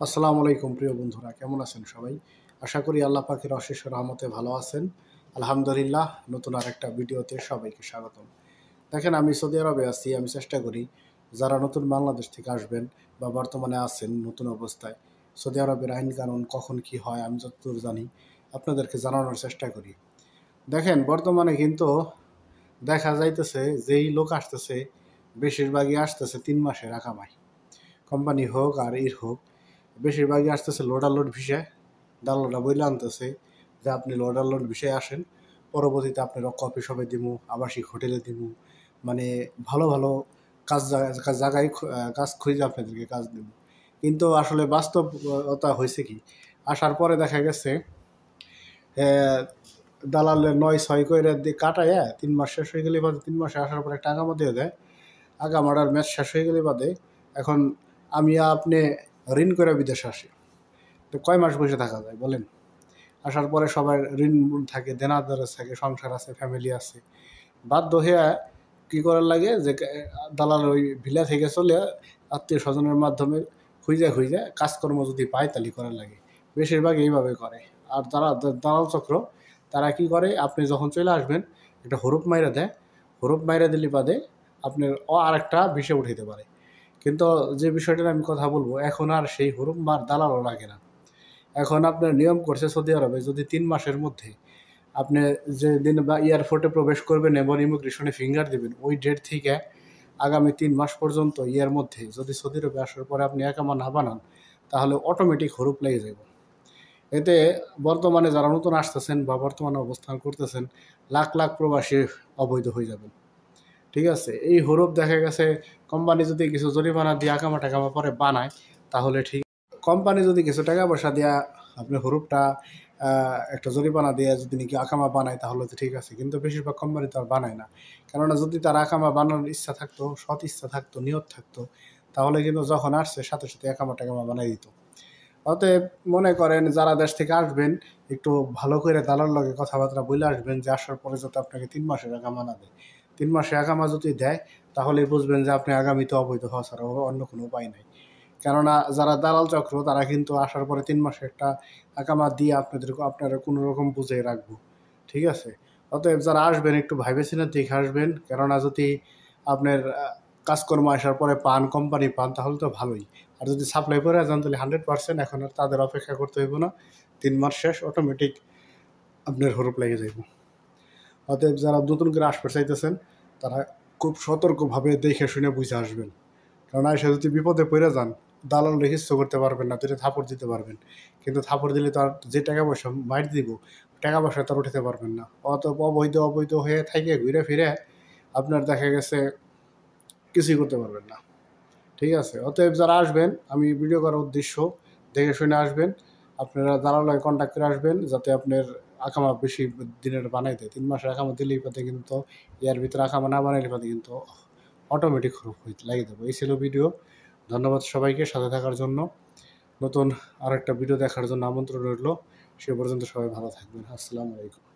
আসসালামু আলাইকুম প্রিয় বন্ধুরা, কেমন আছেন সবাই? আশা করি আল্লাহ পাকের অশেষ রহমতে ভালো আছেন। আলহামদুলিল্লাহ, নতুন আরেকটা ভিডিওতে সবাইকে স্বাগতম। দেখেন, আমি সৌদি আরবে আছি। আমি চেষ্টা করি যারা নতুন বাংলাদেশ থেকে আসবেন বা বর্তমানে আছেন নতুন অবস্থায়, সৌদি আরবের আইন কানুন কখন কি হয় আমি যতদূর জানি আপনাদেরকে জানানোর চেষ্টা করি। দেখেন, বর্তমানে কিন্তু দেখা যাইতেছে যেই লোক আসতেছে বেশিরভাগই আসতেছে 3 মাসের আকামায়, কোম্পানি হোক আর হোক, বেশিরভাগই আসতেছে লোড ভিসায়। দালালরা বইলে আনতেছে যে আপনি লোড ভিসায় আসেন, পরবর্তীতে আপনার অফিস হবে দিমু, আবাসিক হোটেলে দিমু, মানে ভালো ভালো জায়গায় কাজ খুঁজে আপনাদেরকে কাজ দেবো। কিন্তু আসলে বাস্তবতা হয়েছে কি, আসার পরে দেখা গেছে দালালের 9-6 করে কাটায় 3 মাস শেষ হয়ে গেলে বাদে, 3 মাসে আসার পরে একটা আগামা দিয়ে দেয়। আগামাটার ম্যাচ শেষ হয়ে গেলে বাদে এখন আমি আপনি ঋণ করে বিদেশে আসি, তো কয় মাস বসে থাকা যায় বলেন? আসার পরে সবার ঋণ থাকে, দেনাদার থাকে, সংসার আছে, ফ্যামিলি আছে। বাধ্য হয়ে কী করার লাগে যে দালাল ওই ভিলা থেকে চলে আত্মীয় স্বজনের মাধ্যমে খুঁজে কাজকর্ম যদি পায় তাহলে করার লাগে। বেশিরভাগ এইভাবে করে। আর দালাল চক্র তারা কি করে, আপনি যখন চলে আসবেন একটা হরুপ মাইরা দেয়। হরুপ মাইরা দিলে বাদে আপনার আরেকটা ভিসা উঠাইতে পারে। কিন্তু যে বিষয়টার আমি কথা বলবো, এখন আর সেই হরুপ মার দালালও লাগে না। এখন আপনার নিয়ম করছে সৌদি আরবে, যদি 3 মাসের মধ্যে আপনি যে দিন বা এয়ারপোর্টে প্রবেশ করবেন এবং ইমিগ্রেশনে ফিঙ্গার দিবেন, ওই ডেট থেকে আগামী 3 মাস পর্যন্ত ইয়ার মধ্যে যদি সৌদি আরবে আসার পরে আপনি একামা না বানান, তাহলে অটোমেটিক হরুপ লেগে যাবে। এতে বর্তমানে যারা নতুন আসতেছেন বা বর্তমানে অবস্থান করতেছেন, লাখ লাখ প্রবাসী অবৈধ হয়ে যাবেন। ঠিক আছে, এই হরুপ দেখা গেছে কোম্পানি যদি কিছু জরিমানা দিয়ে আকামা টাকামা পরে বানায় তাহলে ঠিক। কোম্পানি যদি কিছু টাকা পয়সা দেওয়া আপনি হরুপটা একটা জরিমানা দিয়ে যদি নাকি আকামা বানায় তাহলে তো ঠিক আছে, কিন্তু বেশিরভাগ কোম্পানি তো আর বানায় না। কেননা যদি তার আকামা বানানোর ইচ্ছা থাকতো, সৎ ইচ্ছা থাকতো, নিয়ত থাকতো, তাহলে কিন্তু যখন আসছে সাথে সাথে আকামা টাকামা বানাই দিত। অতএব মনে করেন যারা দেশ থেকে আসবেন, একটু ভালো করে দালার লগে কথাবার্তা বলে আসবেন যে আসার পরে যাতে আপনাকে 3 মাসের আকামা না দেয়। 3 মাসের আকামা যদি দেয় তাহলেই বুঝবেন যে আপনি আগামীতে অবৈধ হওয়া ছাড়া অন্য কোনো উপায় নাই। কেননা যারা দালাল চক্র তারা কিন্তু আসার পরে 3 মাসে একটা আকামা দিয়ে আপনারা কোনো রকম বুঝিয়ে রাখবো। ঠিক আছে? অতএব যারা আসবেন একটু ভাইবে চিন্তে দেখে আসবেন। কেননা যদি আপনার কাজকর্ম আসার পরে পান, কোম্পানি পান, তাহলে তো ভালোই। আর যদি সাপ্লাই করে যান তাহলে 100% এখন আর তাদের অপেক্ষা করতে হইব না। 3 মাস শেষ অটোমেটিক আপনার হরুপ লেগে যাইব। অতএব যারা নতুন করে আসতে চাইতেছেন তারা খুব সতর্কভাবে দেখে শুনে বুঝে আসবেন। কারণ এসে যদি বিপদে পড়ে যান, দালাল রেখিস্ত করতে পারবেন না, দুটো থাপড় দিতে পারবেন। কিন্তু থাপড় দিলে তো আর যে টাকা পয়সা মাইর দিব, টাকা পয়সা তো আর উঠাতে পারবেন না। অত অবৈধ হয়ে থাকে ঘুরে ফিরে আপনার দেখা গেছে কিছুই করতে পারবেন না। ঠিক আছে? অতএব যারা আসবেন, আমি ভিডিও করার উদ্দেশ্য দেখে শুনে আসবেন। আপনারা দালালয় কন্ট্যাক্ট করে আসবেন যাতে আপনার আকামা বেশি দিনের বানাই দেয়। 3 মাসের আকামা দিলেই পাতে কিন্তু এর ভিতরে আকামা না বানাইলে পাতে কিন্তু অটোমেটিক হরুপ হইতে লাগিয়ে দেবো। এই ছিল ভিডিও। ধন্যবাদ সবাইকে সাথে থাকার জন্য। নতুন আরেকটা ভিডিও দেখার জন্য আমন্ত্রণ রইল। সে পর্যন্ত সবাই ভালো থাকবেন। আসসালামু আলাইকুম।